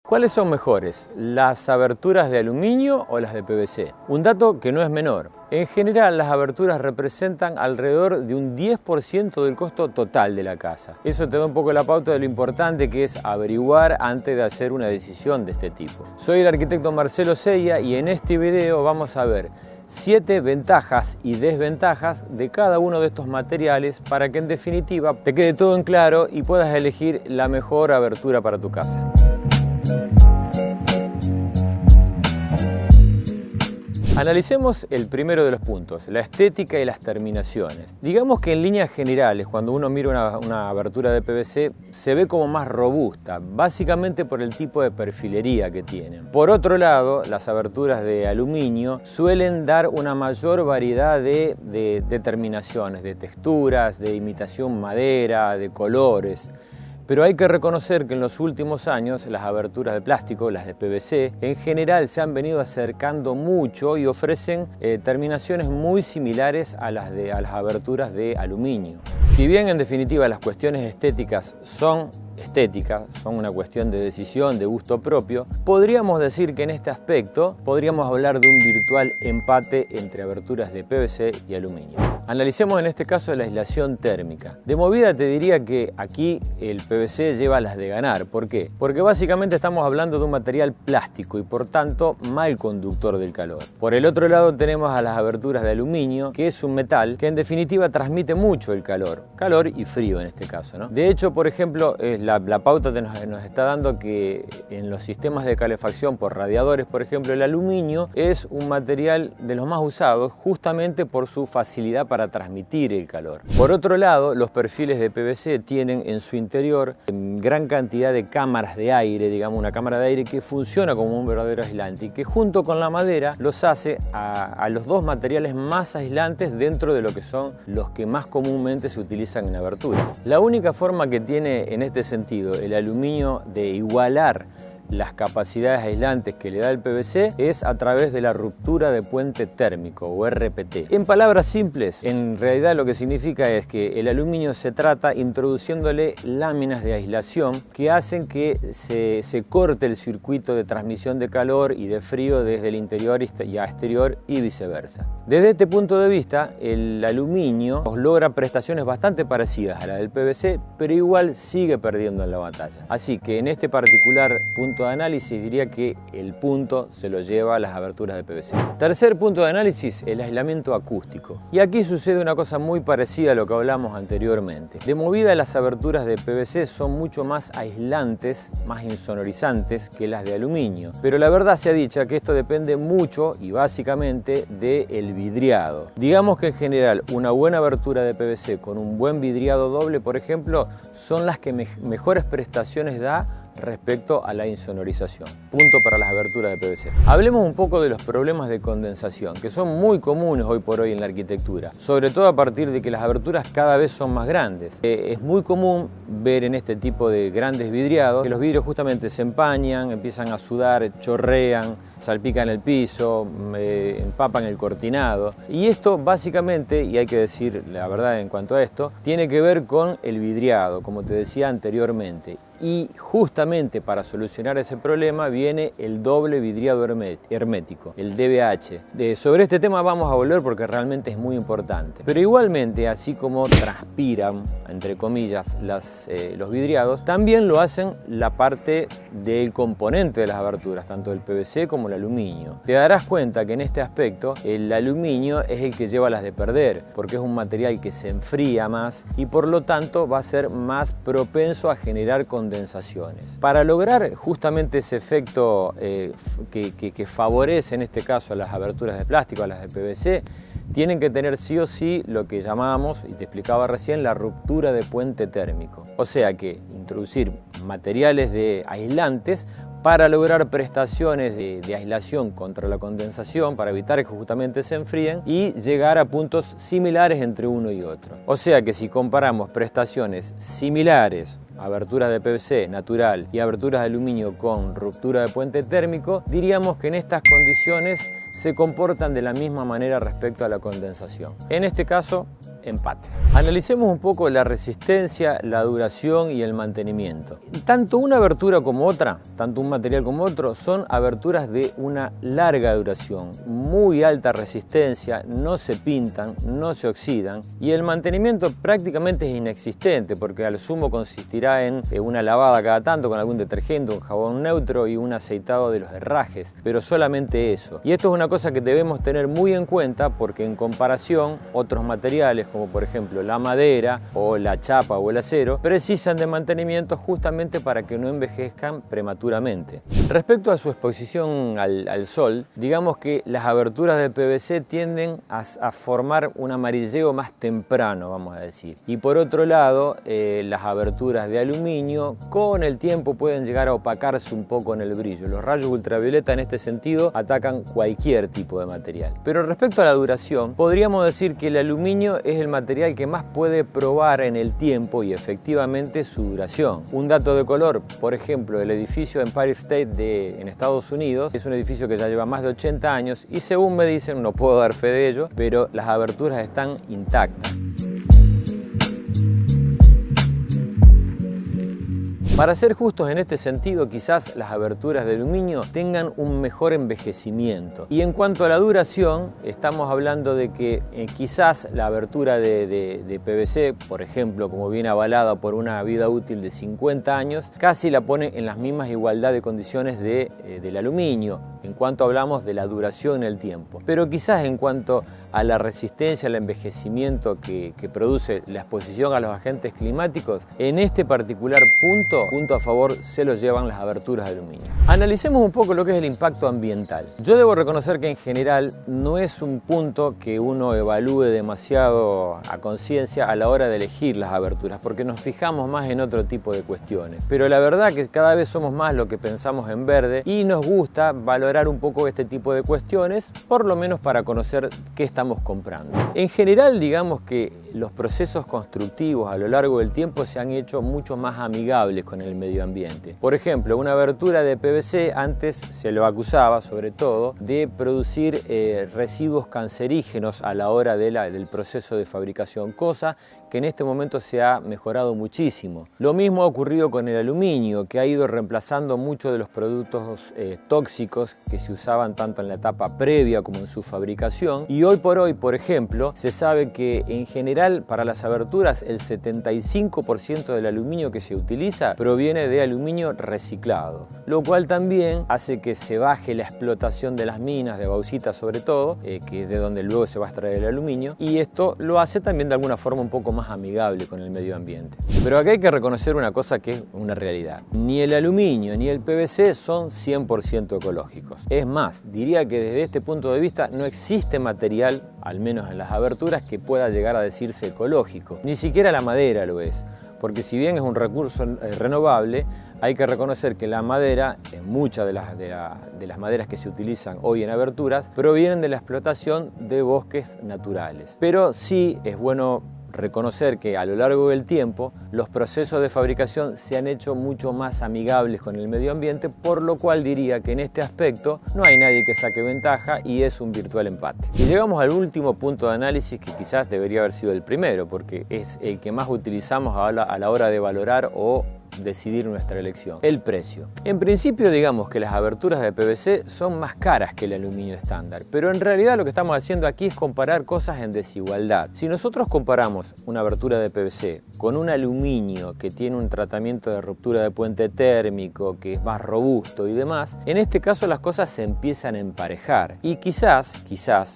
¿Cuáles son mejores, las aberturas de aluminio o las de PVC? Un dato que no es menor. En general, las aberturas representan alrededor de un 10% del costo total de la casa. Eso te da un poco la pauta de lo importante que es averiguar antes de hacer una decisión de este tipo. Soy el arquitecto Marcelo Seya y en este video vamos a ver 7 ventajas y desventajas de cada uno de estos materiales para que en definitiva te quede todo en claro y puedas elegir la mejor abertura para tu casa. Analicemos el primero de los puntos, la estética y las terminaciones. Digamos que en líneas generales, cuando uno mira una abertura de PVC, se ve como más robusta, básicamente por el tipo de perfilería que tienen. Por otro lado, las aberturas de aluminio suelen dar una mayor variedad de terminaciones, de texturas, de imitación madera, de colores. Pero hay que reconocer que en los últimos años las aberturas de plástico, las de PVC, en general se han venido acercando mucho y ofrecen terminaciones muy similares a las aberturas de aluminio. Si bien en definitiva las cuestiones estéticas son una cuestión de decisión, de gusto propio, podríamos decir que en este aspecto podríamos hablar de un virtual empate entre aberturas de PVC y aluminio. Analicemos en este caso la aislación térmica. De movida te diría que aquí el PVC lleva las de ganar. ¿Por qué? Porque básicamente estamos hablando de un material plástico y por tanto mal conductor del calor. Por el otro lado tenemos a las aberturas de aluminio, que es un metal que en definitiva transmite mucho el calor y frío en este caso, ¿no? De hecho, por ejemplo, la pauta nos está dando que en los sistemas de calefacción por radiadores, por ejemplo, el aluminio es un material de los más usados justamente por su facilidad para transmitir el calor. Por otro lado, los perfiles de PVC tienen en su interior gran cantidad de cámaras de aire, digamos una cámara de aire que funciona como un verdadero aislante y que junto con la madera los hace a los dos materiales más aislantes dentro de lo que son los que más comúnmente se utilizan en aberturas. La única forma que tiene en este sentido el aluminio de igualar las capacidades aislantes que le da el PVC es a través de la ruptura de puente térmico o RPT. En palabras simples, en realidad lo que significa es que el aluminio se trata introduciéndole láminas de aislación que hacen que se corte el circuito de transmisión de calor y de frío desde el interior y a exterior y viceversa. Desde este punto de vista, el aluminio logra prestaciones bastante parecidas a la del PVC, pero igual sigue perdiendo en la batalla. Así que en este particular punto de análisis diría que el punto se lo lleva a las aberturas de PVC. Tercer punto de análisis, el aislamiento acústico. Y aquí sucede una cosa muy parecida a lo que hablamos anteriormente. De movida las aberturas de PVC son mucho más aislantes, más insonorizantes que las de aluminio. Pero la verdad sea dicha que esto depende mucho y básicamente del vidriado. Digamos que en general una buena abertura de PVC con un buen vidriado doble, por ejemplo, son las que mejores prestaciones da respecto a la insonorización. Punto para las aberturas de PVC. Hablemos un poco de los problemas de condensación, que son muy comunes hoy por hoy en la arquitectura, sobre todo a partir de que las aberturas cada vez son más grandes. Es muy común ver en este tipo de grandes vidriados que los vidrios justamente se empañan, empiezan a sudar, chorrean, salpican el piso, empapan el cortinado. Y esto básicamente, y hay que decir la verdad en cuanto a esto, tiene que ver con el vidriado, como te decía anteriormente. Y justamente para solucionar ese problema viene el doble vidriado hermético, el DVH. Sobre este tema vamos a volver porque realmente es muy importante. Pero igualmente, así como transpiran, entre comillas, los vidriados, también lo hacen la parte del componente de las aberturas, tanto el PVC como el aluminio. Te darás cuenta que en este aspecto el aluminio es el que lleva las de perder, porque es un material que se enfría más y por lo tanto va a ser más propenso a generar condensaciones. Para lograr justamente ese efecto que favorece en este caso a las aberturas de plástico, a las de PVC, tienen que tener sí o sí lo que llamamos, y te explicaba recién, la ruptura de puente térmico. O sea que introducir materiales aislantes para lograr prestaciones de aislación contra la condensación, para evitar que justamente se enfríen y llegar a puntos similares entre uno y otro. O sea que si comparamos prestaciones similares, aberturas de PVC natural y aberturas de aluminio con ruptura de puente térmico, diríamos que en estas condiciones se comportan de la misma manera respecto a la condensación. En este caso, empate. Analicemos un poco la resistencia, la duración y el mantenimiento. Tanto una abertura como otra, tanto un material como otro, son aberturas de una larga duración, muy alta resistencia, no se pintan, no se oxidan y el mantenimiento prácticamente es inexistente porque al sumo consistirá en una lavada cada tanto con algún detergente, un jabón neutro y un aceitado de los herrajes, pero solamente eso. Y esto es una cosa que debemos tener muy en cuenta porque en comparación otros materiales como por ejemplo la madera o la chapa o el acero precisan de mantenimiento justamente para que no envejezcan prematuramente. Respecto a su exposición al sol, digamos que las aberturas de PVC tienden a formar un amarilleo más temprano, vamos a decir. Y por otro lado, las aberturas de aluminio con el tiempo pueden llegar a opacarse un poco en el brillo. Los rayos ultravioleta en este sentido atacan cualquier tipo de material. Pero respecto a la duración, podríamos decir que el aluminio es el material que más puede probar en el tiempo y efectivamente su duración. Un dato de color, por ejemplo, el edificio Empire State en Estados Unidos es un edificio que ya lleva más de 80 años y según me dicen, no puedo dar fe de ello, pero las aberturas están intactas. Para ser justos en este sentido, quizás las aberturas de aluminio tengan un mejor envejecimiento. Y en cuanto a la duración, estamos hablando de que quizás la abertura de PVC, por ejemplo, como viene avalada por una vida útil de 50 años, casi la pone en las mismas igualdad de condiciones del aluminio, en cuanto hablamos de la duración en el tiempo. Pero quizás en cuanto a la resistencia, al envejecimiento que produce la exposición a los agentes climáticos, en este particular punto a favor se lo llevan las aberturas de aluminio. Analicemos un poco lo que es el impacto ambiental. Yo debo reconocer que en general no es un punto que uno evalúe demasiado a conciencia a la hora de elegir las aberturas, porque nos fijamos más en otro tipo de cuestiones. Pero la verdad que cada vez somos más lo que pensamos en verde y nos gusta valorar un poco este tipo de cuestiones, por lo menos para conocer qué estamos comprando. En general, digamos que los procesos constructivos a lo largo del tiempo se han hecho mucho más amigables con el medio ambiente. Por ejemplo, una abertura de PVC antes se lo acusaba sobre todo de producir residuos cancerígenos a la hora del proceso de fabricación, cosa que en este momento se ha mejorado muchísimo. Lo mismo ha ocurrido con el aluminio, que ha ido reemplazando muchos de los productos tóxicos que se usaban tanto en la etapa previa como en su fabricación. Y hoy por hoy, por ejemplo, se sabe que en general para las aberturas el 75% del aluminio que se utiliza proviene de aluminio reciclado, lo cual también hace que se baje la explotación de las minas de bauxita sobre todo, que es de donde luego se va a extraer el aluminio, y esto lo hace también de alguna forma un poco más amigable con el medio ambiente. Pero acá hay que reconocer una cosa que es una realidad. Ni el aluminio ni el PVC son 100% ecológicos. Es más, diría que desde este punto de vista no existe material, al menos en las aberturas, que pueda llegar a decirse ecológico. Ni siquiera la madera lo es, porque si bien es un recurso renovable, hay que reconocer que la madera, muchas de las maderas que se utilizan hoy en aberturas, provienen de la explotación de bosques naturales. Pero sí es bueno reconocer que a lo largo del tiempo los procesos de fabricación se han hecho mucho más amigables con el medio ambiente, por lo cual diría que en este aspecto no hay nadie que saque ventaja y es un virtual empate. Y llegamos al último punto de análisis que quizás debería haber sido el primero, porque es el que más utilizamos a la hora de valorar o decidir nuestra elección: el precio. En principio, digamos que las aberturas de PVC son más caras que el aluminio estándar, pero en realidad lo que estamos haciendo aquí es comparar cosas en desigualdad. Si nosotros comparamos una abertura de PVC con un aluminio que tiene un tratamiento de ruptura de puente térmico, que es más robusto y demás, en este caso las cosas se empiezan a emparejar y quizás,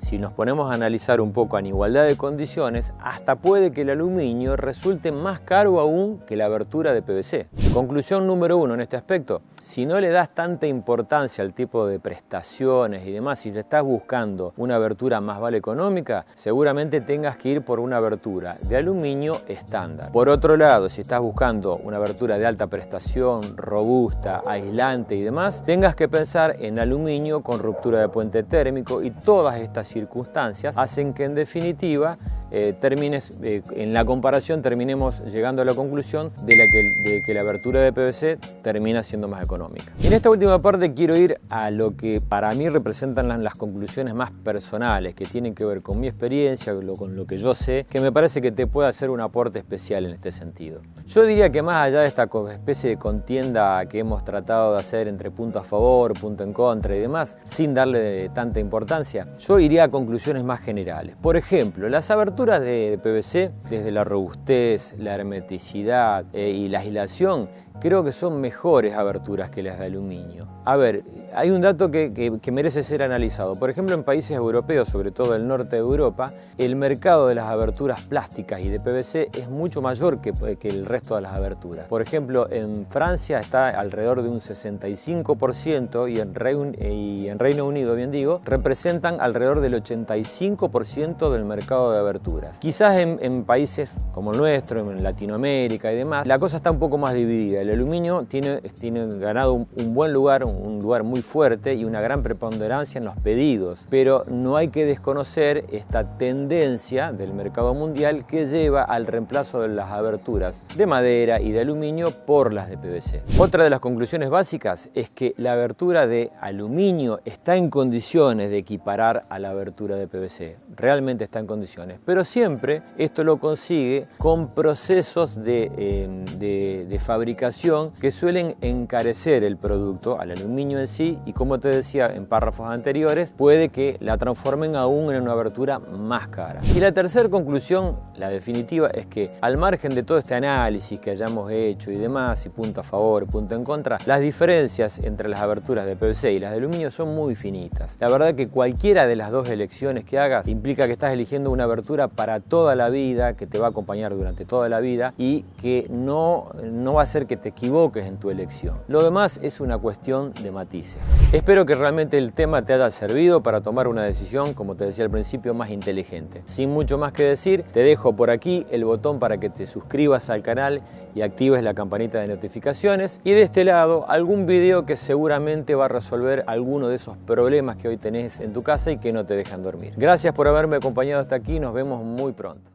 si nos ponemos a analizar un poco en igualdad de condiciones, hasta puede que el aluminio resulte más caro aún que la abertura de PVC. Conclusión número 1 en este aspecto: si no le das tanta importancia al tipo de prestaciones y demás, si le estás buscando una abertura más vale económica, seguramente tengas que ir por una abertura de aluminio estándar. Por otro lado, si estás buscando una abertura de alta prestación, robusta, aislante y demás, tengas que pensar en aluminio con ruptura de puente térmico, y todas estas circunstancias hacen que en definitiva en la comparación terminemos llegando a la conclusión de que la abertura de PVC termina siendo más económica. Y en esta última parte quiero ir a lo que para mí representan las conclusiones más personales, que tienen que ver con mi experiencia, con lo que yo sé, que me parece que te puede hacer un aporte especial en este sentido. Yo diría que más allá de esta especie de contienda que hemos tratado de hacer entre punto a favor, punto en contra y demás, sin darle tanta importancia, yo iría a conclusiones más generales. Por ejemplo, las aberturas de PVC, desde la robustez, la hermeticidad y la aislación, creo que son mejores aberturas que las de aluminio. A ver, hay un dato que merece ser analizado. Por ejemplo, en países europeos, sobre todo el norte de Europa, el mercado de las aberturas plásticas y de PVC es mucho mayor que el resto de las aberturas. Por ejemplo, en Francia está alrededor de un 65% y en Reino Unido, bien digo, representan alrededor del 85% del mercado de aberturas. Quizás en países como el nuestro, en Latinoamérica y demás, la cosa está un poco más dividida. El aluminio tiene ganado un buen lugar, un lugar muy fuerte y una gran preponderancia en los pedidos, pero no hay que desconocer esta tendencia del mercado mundial que lleva al reemplazo de las aberturas de madera y de aluminio por las de PVC. Otra de las conclusiones básicas es que la abertura de aluminio está en condiciones de equiparar a la abertura de PVC, realmente está en condiciones, pero siempre esto lo consigue con procesos de fabricación que suelen encarecer el producto, al aluminio en sí, y como te decía en párrafos anteriores, puede que la transformen aún en una abertura más cara. Y la tercera conclusión, la definitiva, es que al margen de todo este análisis que hayamos hecho y demás, y punto a favor, punto en contra, las diferencias entre las aberturas de PVC y las de aluminio son muy finitas. La verdad que cualquiera de las dos elecciones que hagas implica que estás eligiendo una abertura para toda la vida, que te va a acompañar durante toda la vida y que no va a hacer que te equivoques en tu elección. Lo demás es una cuestión de matices. Espero que realmente el tema te haya servido para tomar una decisión, como te decía al principio, más inteligente. Sin mucho más que decir, te dejo por aquí el botón para que te suscribas al canal y actives la campanita de notificaciones, y de este lado algún video que seguramente va a resolver alguno de esos problemas que hoy tenés en tu casa y que no te dejan dormir. Gracias por haberme acompañado hasta aquí, nos vemos muy pronto.